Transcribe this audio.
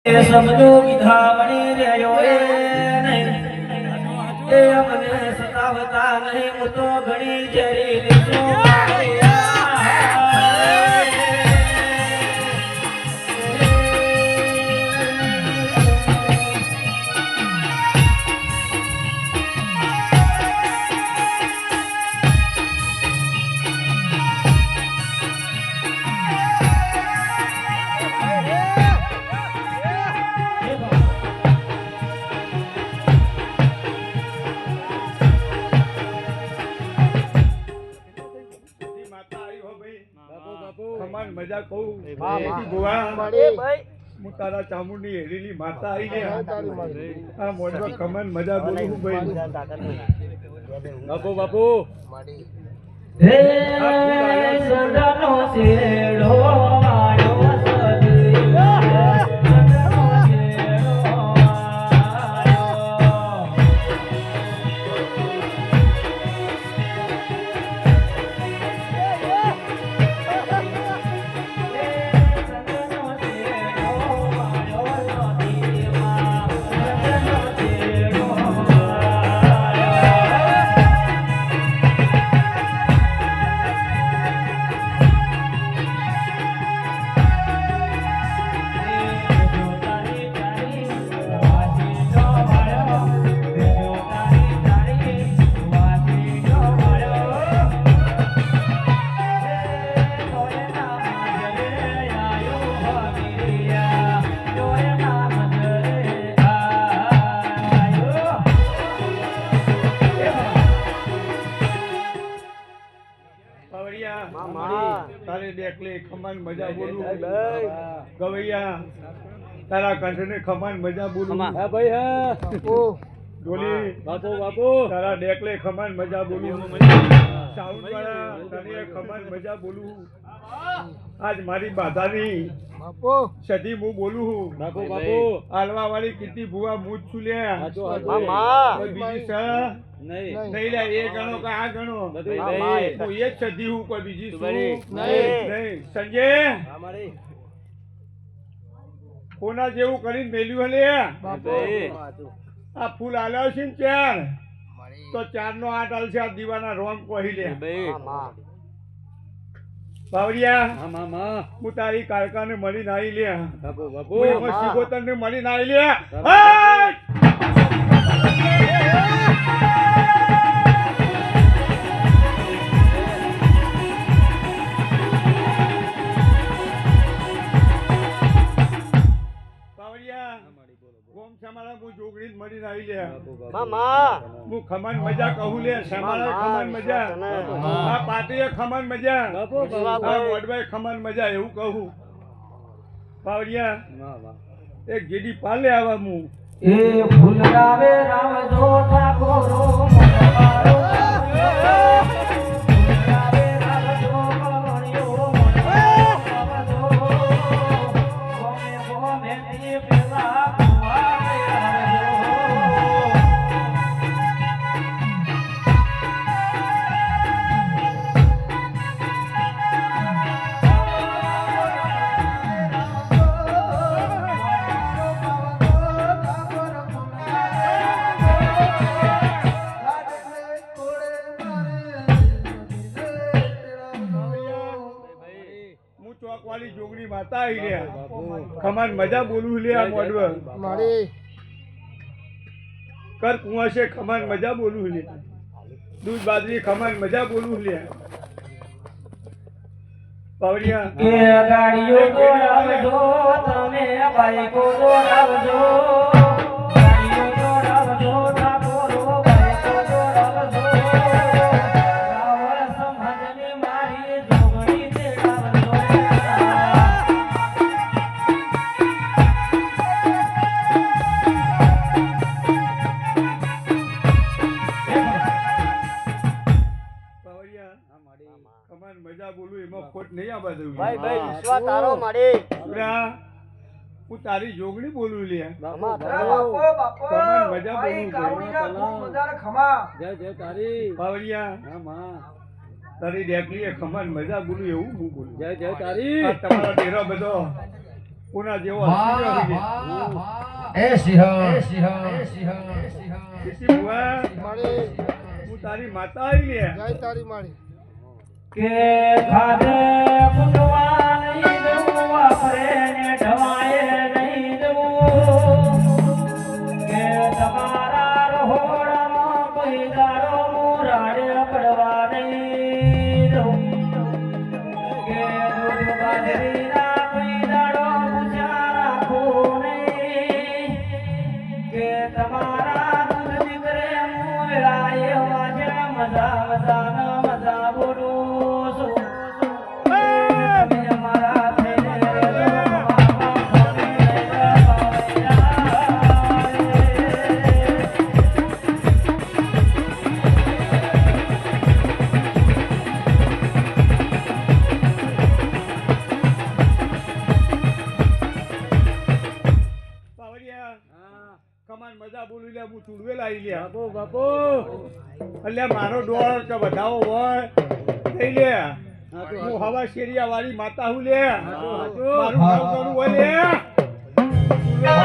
શબ્દો કીધા વળી રહ્યો એ નહીં એ અમને સતાવતા નહીં હું તો ઘણી જરી લીધો મજા કહું હું તારા ચામુંડી હેરીની માતા આવી આ મોઢા કમન મજા બોલું ભાઈ બાપુ બાપુ હે સદાનો શેડો વાળો તારે દેખલે ખમાન મજા બોલું ગવૈયા તારા કંઠને ખમાન મજા બોલું હા ભાઈ હા ડોલી બાપુ બાપુ તારા દેખલે ખમાન મજા બોલું સાઉન્ડ વાળા તારે ખમાન મજા બોલું આજ મારી બાધાની બાપુ સદી હું બોલું બાપુ બાપુ આલવા વાળી કીર્તિ ભુવા મુજ છું લે બીજી સ નહીં લે એ ગણો કે આ ગણો હું એ જ સદી હું કોઈ બીજી શું નહીં સંજય કોના જેવું કરીને મેલ્યું હલે આ ફૂલ આલ્યો છે ને ચાર તો 4 નો 8 આલશે આ દીવાના રોમ કહી લે બાવરિયા હું તારી કારકાને મળી નાઈ લે બાપુ બાપુ એમાં શિગોતર ને મળી નાઈ લે હું ખમન મજા કહું લે સમાળા ખમન મજા આ પાટીએ ખમન મજા આ મોડભાઈ ખમન મજા એવું કહું પાવડિયા એક ગેડી પાલે આવા હું એ ફૂલરાવે રાવજો ઠાકોરો વાળી જોગણી માતા આવી લે ખમાન મજા બોલું લે આ મોડવ મારી કર કુવા છે ખમાન મજા બોલું લે દૂધ બાજરી ખમાન મજા બોલું લે પાવડિયા એ ગાડીઓ દોડાવજો તમે બાઈકો દોડાવજો ગાડીઓ દોડાવજો ઠાકોરો બાઈકો દોડાવજો રાવળ સમાજની મારી જોગણી દેડાવજો ખમાન મજા બોલું એમાં ખોટ નહીં આ બધું ભાઈ ભાઈ વિશ્વા તારો માડી હું તારી જોગણી બોલું લે બાપો ખમાન મજા બોલું જય જય તારી પાવડિયા હા માં તારી ડેકલીએ ખમાન મજા બોલું એવું હું બોલું જય જય તારી તમારા ડેરો બધો કોના જેવો હસી શીશી ભુવા, હું તારી માતા આવી લે. કે ખાધે કુટવા નહીં દઉં વાપરે ને ઢવાય નહીં દઉં કે તમારા રહોડામાં કોઈ દાડો મુરાડે પડવા નહીં દઉં કે દૂધ બાજરીના કોઈ દાડો પૂછ્યા રાખું નહીં કે તમારા દૂધ દીકરે હું વેળાએ વાજે મજા મજાના મજા બોલું છું તમે અમારા થઈને રહેજો બાવળિયા, કમાન મજા બોલી લે, હું ચૂડવેલ આવી લે. બાપુ એટલે મારો ડોળ કે વધાવો હોય લઈ લે. હું હવા શેરિયા વાળી માતા હું લે. મારું નામ કોનું હોય લે? ચૂડવેલ